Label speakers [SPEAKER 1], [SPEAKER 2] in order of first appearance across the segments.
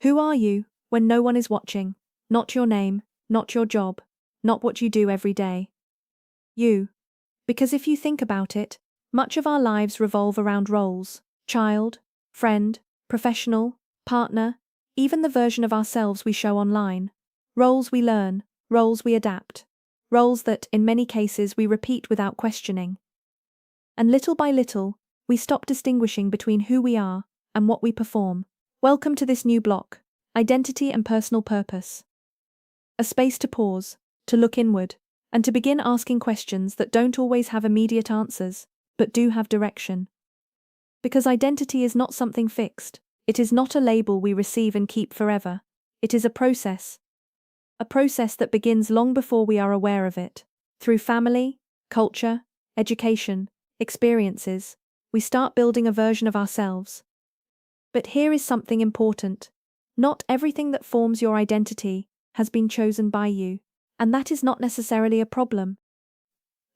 [SPEAKER 1] Who are you when no one is watching? Not your name, not your job, not what you do every day. You. Because if you think about it, much of our lives revolve around roles: child, friend, professional, partner, even the version of ourselves we show online. Roles we learn, roles we adapt, roles that, in many cases, we repeat without questioning. And little by little, we stop distinguishing between who we are and what we perform. Welcome to this new block: Identity and Personal Purpose. A space to pause, to look inward, and to begin asking questions that don't always have immediate answers, but do have direction. Because identity is not something fixed, it is not a label we receive and keep forever. It is a process that begins long before we are aware of it. Through family, culture, education, experiences, we start building a version of ourselves. But here is something important. Not everything that forms your identity has been chosen by you, and that is not necessarily a problem.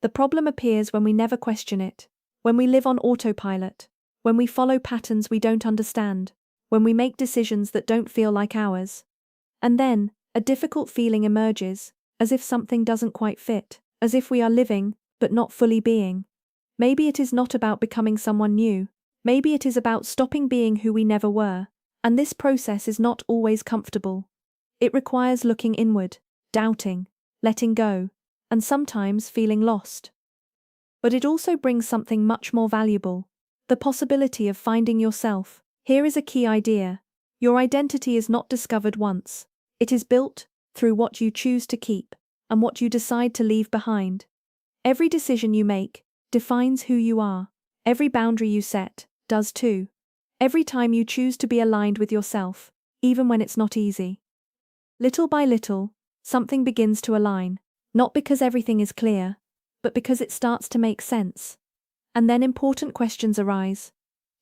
[SPEAKER 1] The problem appears when we never question it, when we live on autopilot, when we follow patterns we don't understand, when we make decisions that don't feel like ours. And then, a difficult feeling emerges, as if something doesn't quite fit, as if we are living, but not fully being. Maybe it is not about becoming someone new, maybe it is about stopping being who we never were, and this process is not always comfortable. It requires looking inward, doubting, letting go, and sometimes feeling lost. But it also brings something much more valuable: the possibility of finding yourself. Here is a key idea: your identity is not discovered once. It is built through what you choose to keep and what you decide to leave behind. Every decision you make defines who you are. Every boundary you set does too. Every time you choose to be aligned with yourself, even when it's not easy. Little by little, something begins to align, not because everything is clear, but because it starts to make sense. And then important questions arise.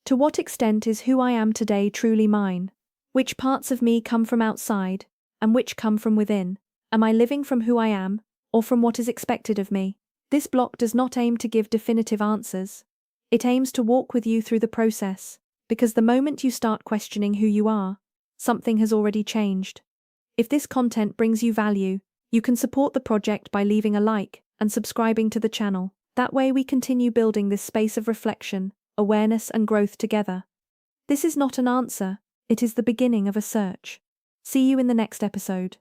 [SPEAKER 1] To what extent is who I am today truly mine? Which parts of me come from outside, and which come from within? Am I living from who I am, or from what is expected of me? This block does not aim to give definitive answers. It aims to walk with you through the process, because the moment you start questioning who you are, something has already changed. If this content brings you value, you can support the project by leaving a like and subscribing to the channel. That way we continue building this space of reflection, awareness, and growth together. This is not an answer, it is the beginning of a search. See you in the next episode.